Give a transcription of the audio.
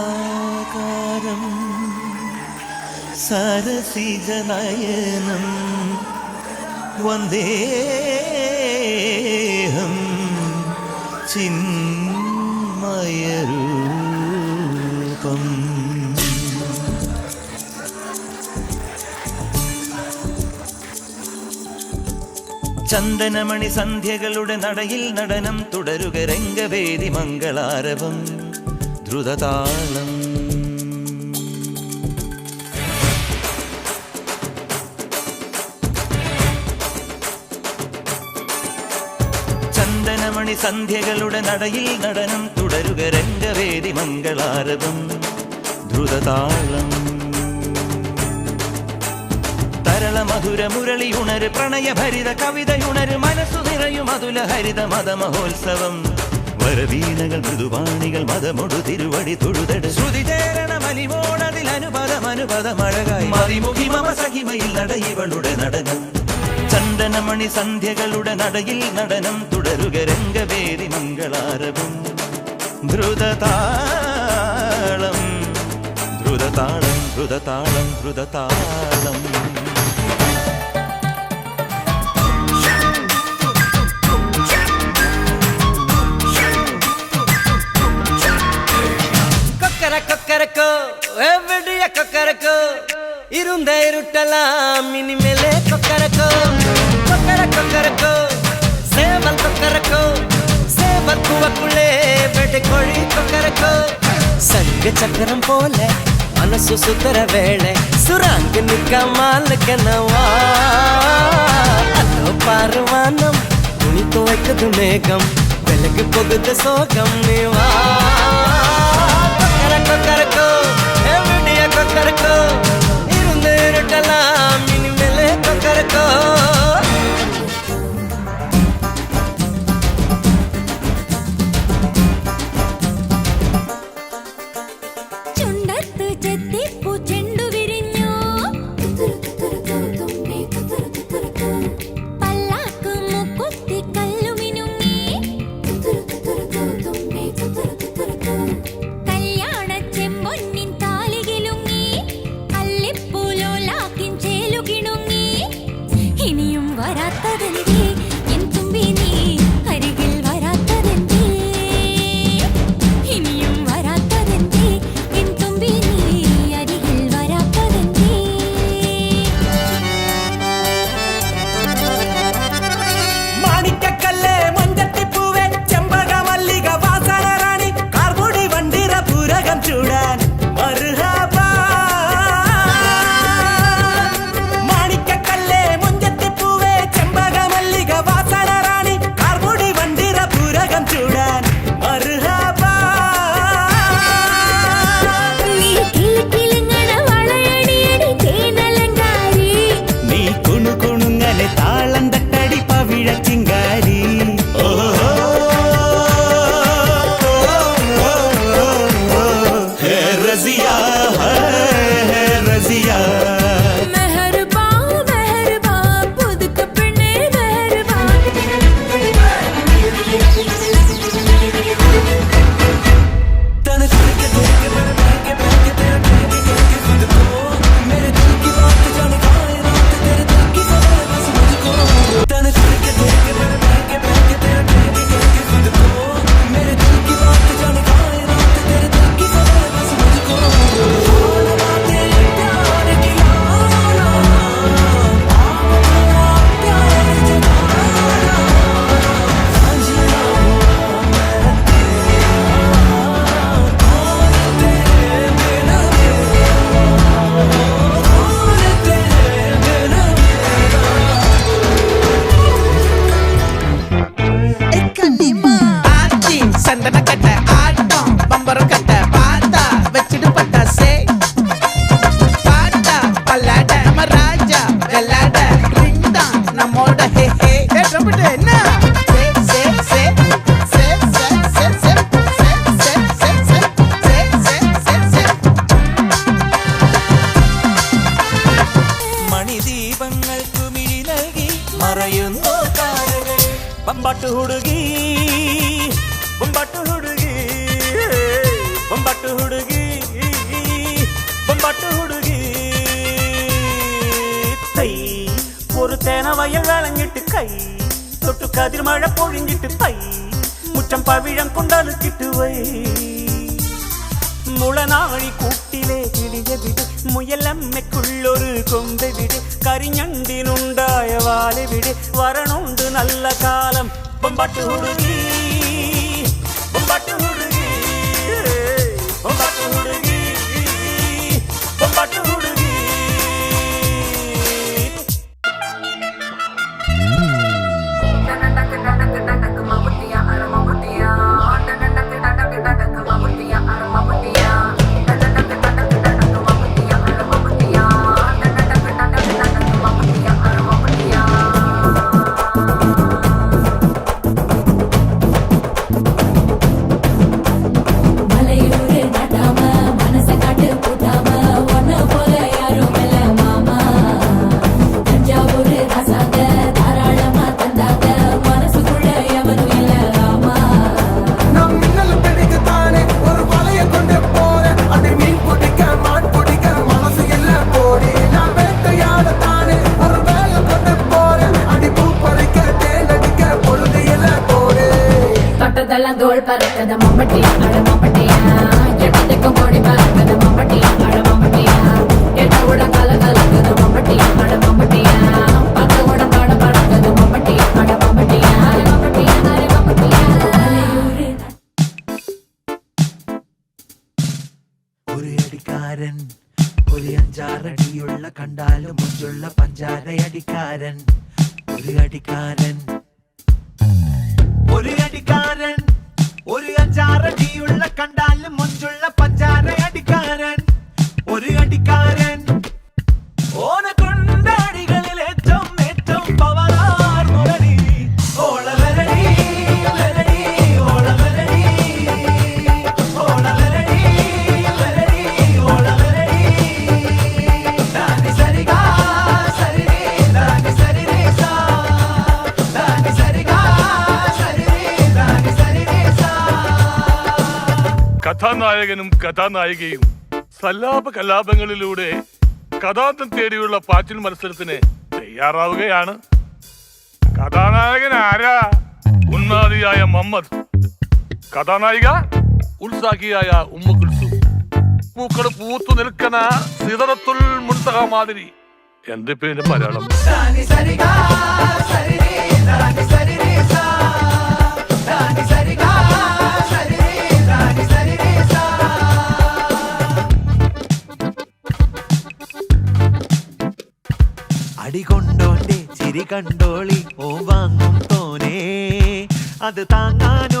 ശാന്താകാരം സരസിജനയനം വന്ദേഹം ചിന്മയരൂപം. ചന്ദനമണി സന്ധ്യകളുടെ നടയിൽ നടനം തുടരുക രംഗവേദി മംഗളാരവം ദ്രുതതാളം. ചന്ദനമണി സന്ധ്യകളുടെ നടയിൽ നടനം തുടരുക രംഗവേദി മംഗളാരവം ദ്രുതതാളം. തരള മധുര മുരളിയുണര് പ്രണയഭരിത കവിതയുണര് മനസ്സു നിറയും അതുല ഹരിത മതമഹോത്സവം. വരവീണകൾ മൃദുവാണികൾ മതമൊടു തിരുവടി തൊഴുതട് ശ്രുതി ചേരണ മലിമോണതിൽ അനുപദമഴകായി മതിമുഖി മമ സഹിമയിൽ നടയിവളുടെ നടനം. ചന്ദനമണി സന്ധ്യകളുടെ നടയിൽ നടനം തുടരുക രംഗവേദി മംഗളാരവം ദ്രുതതാളം ദ്രുതതാളം ദ്രുതതാളം ദ്രുതതാളം. கொக்கரக்கோ எவ்வடிய கொக்கரக்கோ இருந்த இருட்டலாம் இனிமேலே கொக்கரக்கோ கொக்கரக்கோ சேவல் கொக்கரக்கோ சேவல் கூவக்குள்ளே வெடி கோழி கொக்கரக்கோ. சங்க சக்கரம் போல மனசு சுத்தர வேளை சுராங்கு நிற்காமலுக்கனவா அதோ பாருவானம் துணி துவைக்குது மேகம் விலகு போகுது சோகம் நீவா. கொக்கரக்கோ எவ்வடிய கொக்கரக்கோ இருந்து இருட்டலாம் இனிமேலே கொக்கரக்கோ. ಬೊಂಬಾಟು ಹುಡುಗಿ ಬೊಂಬಾಟು ಹುಡುಗಿ ಬೊಂಬಾಟು ಹುಡುಗಿ തൈ ഒരു തേന വയൽ വിളഞ്ഞിട്ട് കൈ തൊട്ടു കതിർ മഴ പൊഴിഞ്ഞിട്ട് തൈ മുറ്റം പവിഴം കൊണ്ടളുത്തിട്ട് വൈ മുളനാഴി കൂട്ടിലെ കിളിയ വിട് മുയലമ്മയ്ക്കുള്ളൊരു കൊമ്പ വിട് കരിഞ്ഞണ്ടിനുണ്ടായ വാല വിട് വരണുണ്ട് നല്ല കാലം ബൊമ്പാട്ട് ഹുടുകി ബൊമ്പാട്ട് ഹുടുകി ബൊമ്പാട്ട് ഹുടുകി ബൊമ്പാട്ട് ഹുടുകി தோள் பறக்கத மம்பட்டியா அட மம்பட்டியா எட்டத்துக்கு மோடி பறக்கத மம்பட்டியா அட மம்பட்டியா எட்ட கூட கல கலக்கத மம்பட்டியா அட மம்பட்டியா பக்க கூட பாட பறக்கத மம்பட்டியா அட மம்பட்டியா அட மம்பட்டியா அட மம்பட்டியா ഒരു അടിക്കാരൻ ഒരു അഞ്ചാറടിയുള്ള കണ്ടാലും മുഞ്ചുള്ള പഞ്ചാരയടിക്കാരൻ ഒരു അടിക്കാരൻ ഒരു അടിക്കാരൻ ഒരു അഞ്ചാറടിയുള്ള കണ്ടാലും മുഞ്ചുള്ള പഞ്ചാരയടിക്കാരൻ ഒരു അടിക്കാരൻ ഓന കൊണ്ടാടികളിൽ ഏറ്റവും ഏറ്റവും പവറാർ മുരളി ഓളലരടി ലരടി ഓളലരടി ഓളലരടി ലരടി ഓളലരടി ദാനി സരിഗാ സരിരി ദാനി സരിരി സാ ദാനി സരിഗാ സരിരി ദാനി സരിരി സാ. കഥാനായകനും കഥാനായികയും സല്ലാപ കലാപങ്ങളിലൂടെ കഥാന്തം തേടിയുള്ള പാച്ചിൽ മത്സരത്തിന് തയ്യാറാവുകയാണ്. കഥാനായകൻ ആരാ? ഉന്മാദിയായ മുഹമ്മദ്. കഥാനായിക ഉത്സാഹിയായ ഉമ്മ കുൽസും. പൂക്കൾ പൂത്തു നിൽക്കണ സിദറത്തുൽ മുൻതഹ മാതിരി. എന്റെ പേര് മലയാളം. ദാനി സരിഗാ സരിരി ദാനി സരിരി സാ ദാനി സരിഗാ സരിരി ദാനി സരിരി സാ. അടികൊണ്ടോന്റെ ചിരി കണ്ടോളി ഓ വാങ്ങും തോനേ അത് താങ്ങാനോ